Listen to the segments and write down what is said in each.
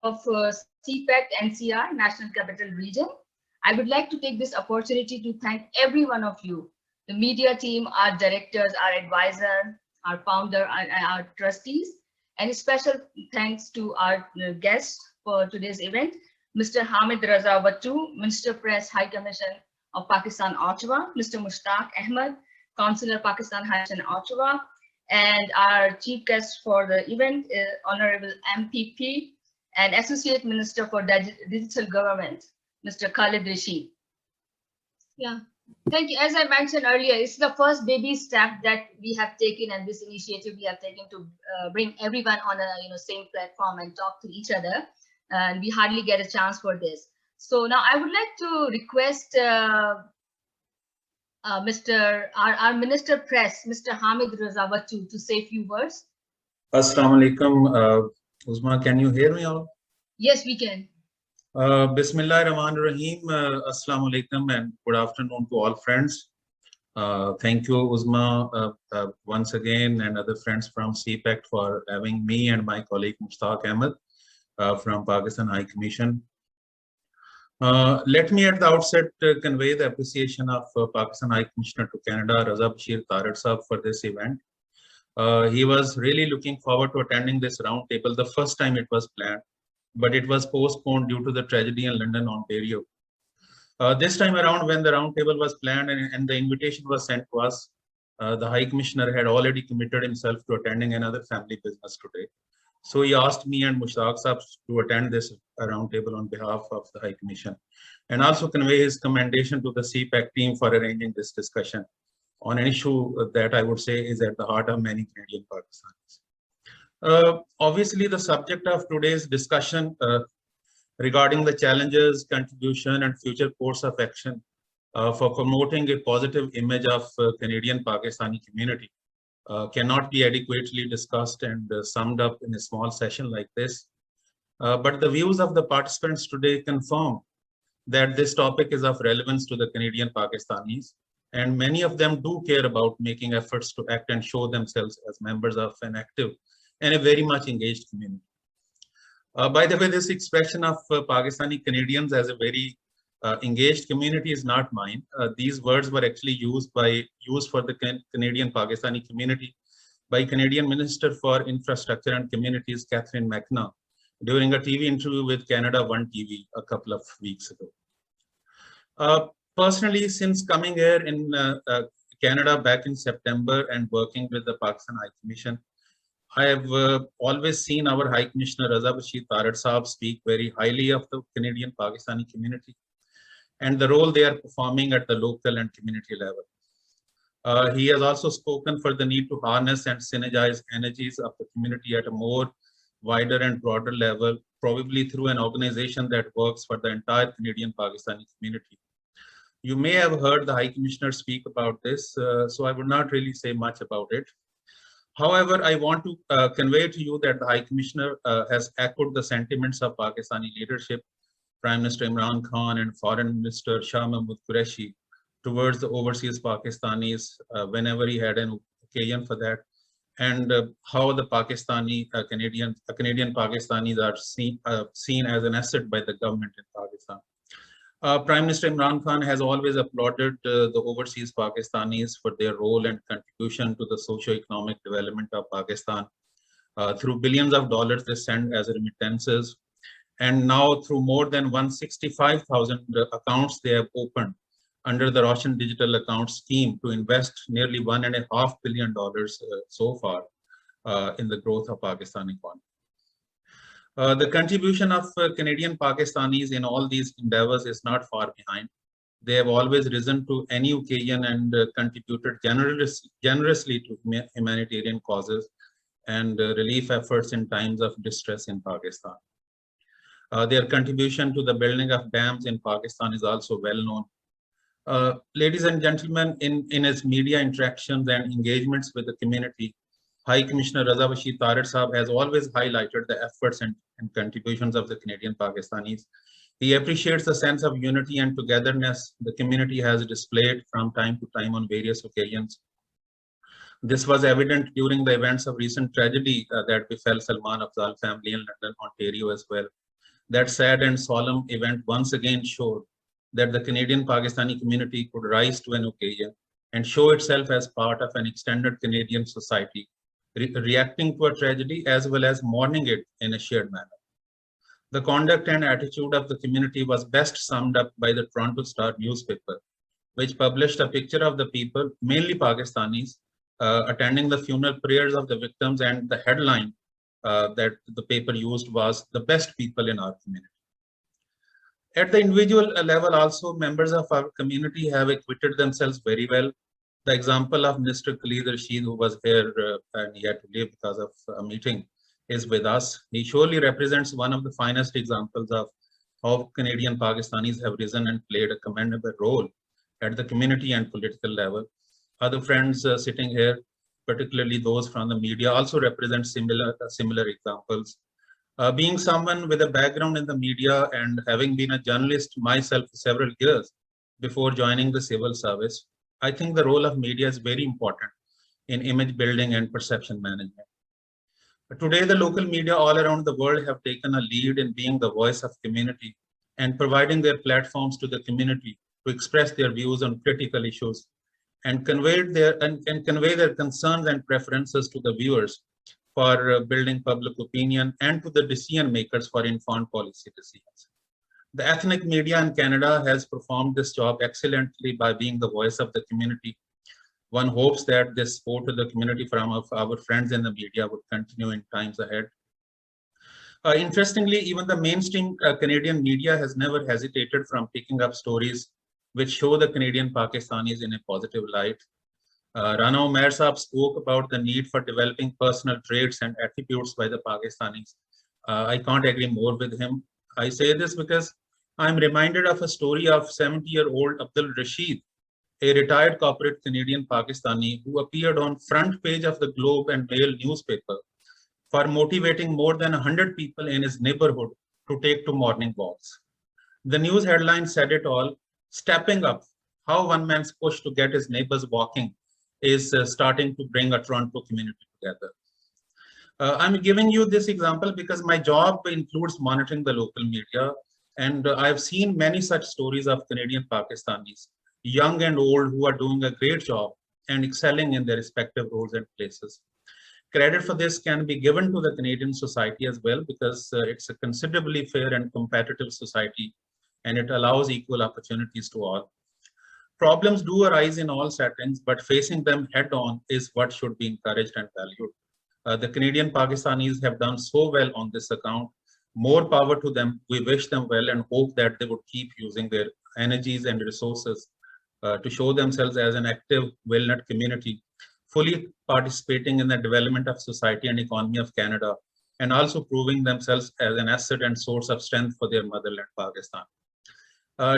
of CPAC NCR, National Capital Region. I would like to take this opportunity to thank every one of you, the media team, our directors, our advisor, our founder, and our trustees, and special thanks to our guests for today's event, Mr. Hamid Raza Wattu, Minister Press High Commission of Pakistan, Ottawa, Mr. Mushtaq Ahmed, Consular Pakistan High Commission, Ottawa, and our chief guest for the event, Honorable MPP and Associate Minister for Digital Government, Mr. Khalid Rashid. Yeah, thank you. As I mentioned earlier, it's the first baby step that we have taken, and this initiative we have taken to bring everyone on a same platform and talk to each other. And we hardly get a chance for this. So now I would like to request our Minister Press, Mr. Hamid Raza Wattu, to say a few words. Assalamu alaikum. Uzma, can you hear me all? Yes, we can. Bismillah ar-Rahman ar-Rahim. Assalamu alaikum and good afternoon to all friends. Thank you, Uzma, once again, and other friends from CPAC for having me and my colleague Mushtaq Ahmed from Pakistan High Commission. Let me at the outset convey the appreciation of Pakistan High Commissioner to Canada, Raza Bashir Tarid Saab, for this event. He was really looking forward to attending this roundtable the first time it was planned, but it was postponed due to the tragedy in London, Ontario. This time around, when the roundtable was planned and the invitation was sent to us, the High Commissioner had already committed himself to attending another family business today. So he asked me and Mushtaq Saab to attend this roundtable on behalf of the High Commission and also convey his commendation to the CPAC team for arranging this discussion on an issue that I would say is at the heart of many Canadian Pakistanis. Obviously, the subject of today's discussion regarding the challenges, contribution, and future course of action for promoting a positive image of Canadian Pakistani community cannot be adequately discussed and summed up in a small session like this. But the views of the participants today confirm that this topic is of relevance to the Canadian Pakistanis, and many of them do care about making efforts to act and show themselves as members of an active and a very much engaged community. By the way, this expression of Pakistani Canadians as a very engaged community is not mine. These words were actually used for the Canadian Pakistani community by Canadian Minister for Infrastructure and Communities, Catherine McKenna, during a TV interview with Canada One TV a couple of weeks ago. Personally, since coming here in Canada back in September and working with the Pakistan High Commission, I have always seen our High Commissioner Raza Bashir Tarid Saab speak very highly of the Canadian Pakistani community and the role they are performing at the local and community level. He has also spoken for the need to harness and synergize energies of the community at a more wider and broader level, probably through an organization that works for the entire Canadian Pakistani community. You may have heard the High Commissioner speak about this, so I would not really say much about it. However, I want to convey to you that the High Commissioner has echoed the sentiments of Pakistani leadership, Prime Minister Imran Khan and Foreign Minister Shah Mahmood Qureshi, towards the overseas Pakistanis whenever he had an occasion for that, and how the Canadian Pakistanis are seen as an asset by the government in Pakistan. Prime Minister Imran Khan has always applauded the overseas Pakistanis for their role and contribution to the socio-economic development of Pakistan through billions of dollars they send as remittances. And now through more than 165,000 accounts they have opened under the Roshan Digital Account Scheme to invest nearly $1.5 billion so far in the growth of Pakistan economy. The contribution of Canadian Pakistanis in all these endeavors is not far behind. They have always risen to any occasion and contributed generously to humanitarian causes and relief efforts in times of distress in Pakistan. Their contribution to the building of dams in Pakistan is also well known. Ladies and gentlemen, in his media interactions and engagements with the community, High Commissioner Raza Bashir Tarid Saab has always highlighted the efforts and contributions of the Canadian Pakistanis. He appreciates the sense of unity and togetherness the community has displayed from time to time on various occasions. This was evident during the events of recent tragedy that befell Salman Afzal family in London, Ontario as well. That sad and solemn event once again showed that the Canadian Pakistani community could rise to an occasion and show itself as part of an extended Canadian society, reacting to a tragedy as well as mourning it in a shared manner. The conduct and attitude of the community was best summed up by the Toronto Star newspaper, which published a picture of the people, mainly Pakistanis, attending the funeral prayers of the victims, and the headline that the paper used was "The best people in our community." At the individual level also, members of our community have acquitted themselves very well. The example of Mr. Khalid Rashid, who was here and he had to leave because of a meeting, is with us. He surely represents one of the finest examples of how Canadian Pakistanis have risen and played a commendable role at the community and political level. Other friends sitting here, particularly those from the media, also represent similar examples. Being someone with a background in the media and having been a journalist myself for several years before joining the civil service, I think the role of media is very important in image building and perception management. Today, the local media all around the world have taken a lead in being the voice of community and providing their platforms to the community to express their views on critical issues and convey their concerns and preferences to the viewers for building public opinion and to the decision makers for informed policy decisions. The ethnic media in Canada has performed this job excellently by being the voice of the community. One hopes that this support to the community from our friends in the media would continue in times ahead. Interestingly, even the mainstream Canadian media has never hesitated from picking up stories which show the Canadian Pakistanis in a positive light. Rana Umair Saab spoke about the need for developing personal traits and attributes by the Pakistanis. I can't agree more with him. I say this because I'm reminded of a story of 70-year-old Abdul Rashid, a retired corporate Canadian Pakistani who appeared on front page of the Globe and Mail newspaper for motivating more than 100 people in his neighborhood to take to morning walks. The news headline said it all: stepping up, how one man's push to get his neighbors walking is starting to bring a Toronto community together. I'm giving you this example because my job includes monitoring the local media, and I've seen many such stories of Canadian Pakistanis, young and old, who are doing a great job and excelling in their respective roles and places. Credit for this can be given to the Canadian society as well, because it's a considerably fair and competitive society, and it allows equal opportunities to all. Problems do arise in all settings, but facing them head on is what should be encouraged and valued. The Canadian Pakistanis have done so well on this account. More power to them. We wish them well and hope that they would keep using their energies and resources to show themselves as an active, well-knit community, fully participating in the development of society and economy of Canada, and also proving themselves as an asset and source of strength for their motherland, Pakistan.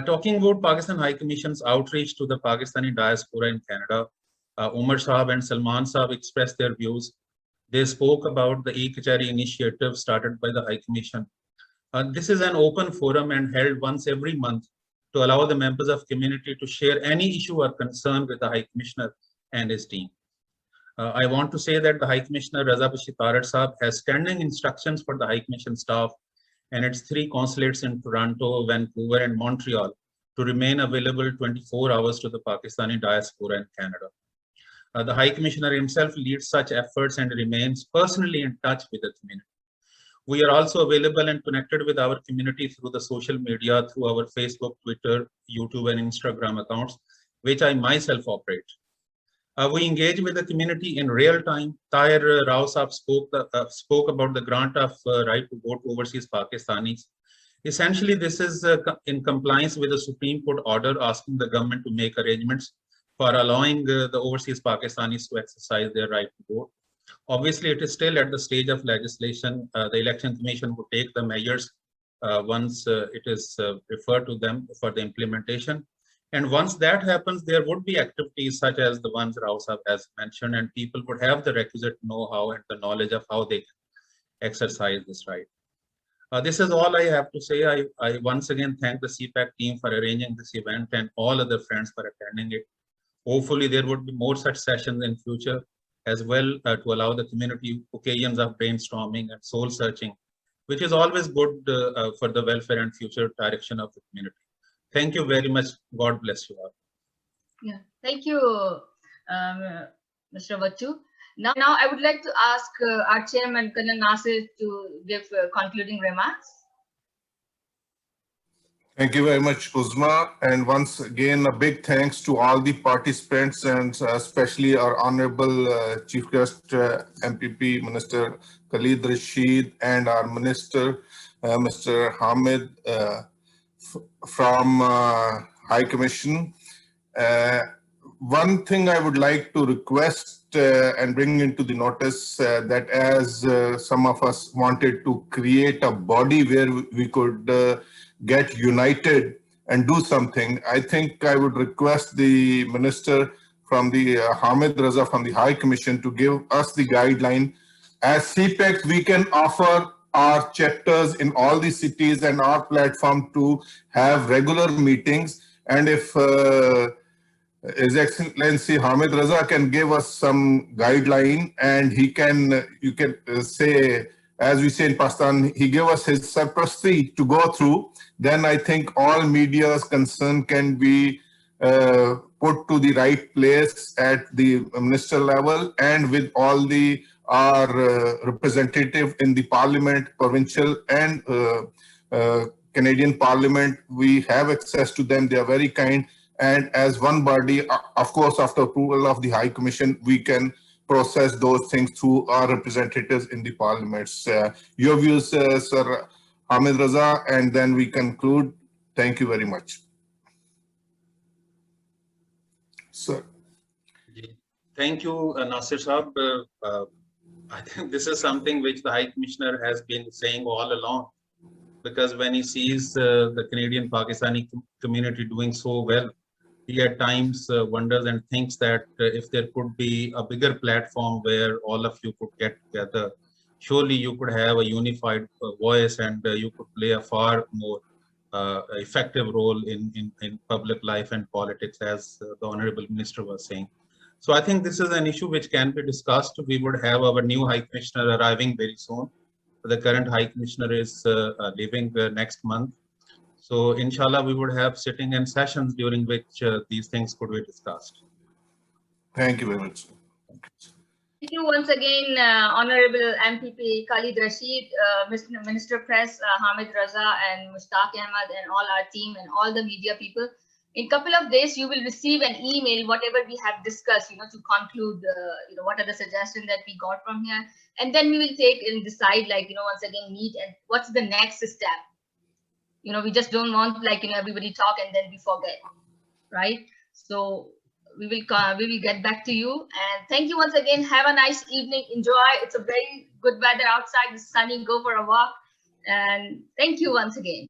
Talking about Pakistan High Commission's outreach to the Pakistani diaspora in Canada, Umar Saab and Salman Saab expressed their views. They spoke about the e-Kachari initiative started by the High Commission. This is an open forum and held once every month to allow the members of community to share any issue or concern with the High Commissioner and his team. I want to say that the High Commissioner Raza Bashir Tarar Saab has standing instructions for the High Commission staff and its 3 consulates in Toronto, Vancouver, and Montreal to remain available 24 hours to the Pakistani diaspora in Canada. The High Commissioner himself leads such efforts and remains personally in touch with the community. We are also available and connected with our community through the social media, through our Facebook, Twitter, YouTube, and Instagram accounts, which I myself operate. We engage with the community in real time. Tahir Rao Saab spoke about the grant of right to vote overseas Pakistanis. Essentially, this is in compliance with the Supreme Court order asking the government to make arrangements for allowing the overseas Pakistanis to exercise their right to vote. Obviously, it is still at the stage of legislation. The Election Commission would take the measures once it is referred to them for the implementation. And once that happens, there would be activities such as the ones Rao Saab has mentioned, and people would have the requisite know-how and the knowledge of how they can exercise this right. This is all I have to say. I once again thank the CPAC team for arranging this event and all other friends for attending it. Hopefully, there would be more such sessions in future as well to allow the community occasions of brainstorming and soul searching, which is always good for the welfare and future direction of the community. Thank you very much. God bless you all. Yeah, thank you, Mr. Vachu. Now I would like to ask our chairman, Colonel Nasir, to give concluding remarks. Thank you very much, Uzma. And once again, a big thanks to all the participants and especially our Honorable Chief Guest MPP Minister Khalid Rashid and our Minister Mr. Hamid from High Commission. One thing I would like to request and bring into the notice that as some of us wanted to create a body where we could get united and do something, I think I would request the minister from the Hamid Raza from the High Commission to give us the guideline. As CPEC, we can offer our chapters in all the cities and our platform to have regular meetings. And if His Excellency Hamid Raza can give us some guideline, and he can, you can say, as we say in Pakistan, he gave us his surplusy to go through, then I think all media's concern can be put to the right place at the minister level, and with all the our representative in the parliament, provincial and Canadian Parliament, we have access to them. They are very kind. And as one body, of course, after approval of the High Commission, we can process those things through our representatives in the parliaments. Your views, Sir Hamid Raza, and then we conclude. Thank you very much. Sir. Thank you, Nasir Saab. I think this is something which the High Commissioner has been saying all along, because when he sees the Canadian Pakistani community doing so well, he at times wonders and thinks that if there could be a bigger platform where all of you could get together, surely you could have a unified voice, and you could play a far more effective role in public life and politics, as the Honorable Minister was saying. So I think this is an issue which can be discussed. We would have our new High Commissioner arriving very soon. The current High Commissioner is leaving next month. So inshallah, we would have sitting and sessions during which these things could be discussed. Thank you very much. Thank you once again, Honorable MPP Khalid Rashid, Minister Press Hamid Raza, and Mushtaq Ahmed, and all our team and all the media people. In a couple of days, you will receive an email, whatever we have discussed, to conclude, what are the suggestions that we got from here. And then we will take and decide, once again, meet and what's the next step. We just don't want, everybody talk and then we forget, right? So we will get back to you. And thank you once again. Have a nice evening. Enjoy. It's a very good weather outside. It's sunny. Go for a walk. And thank you once again.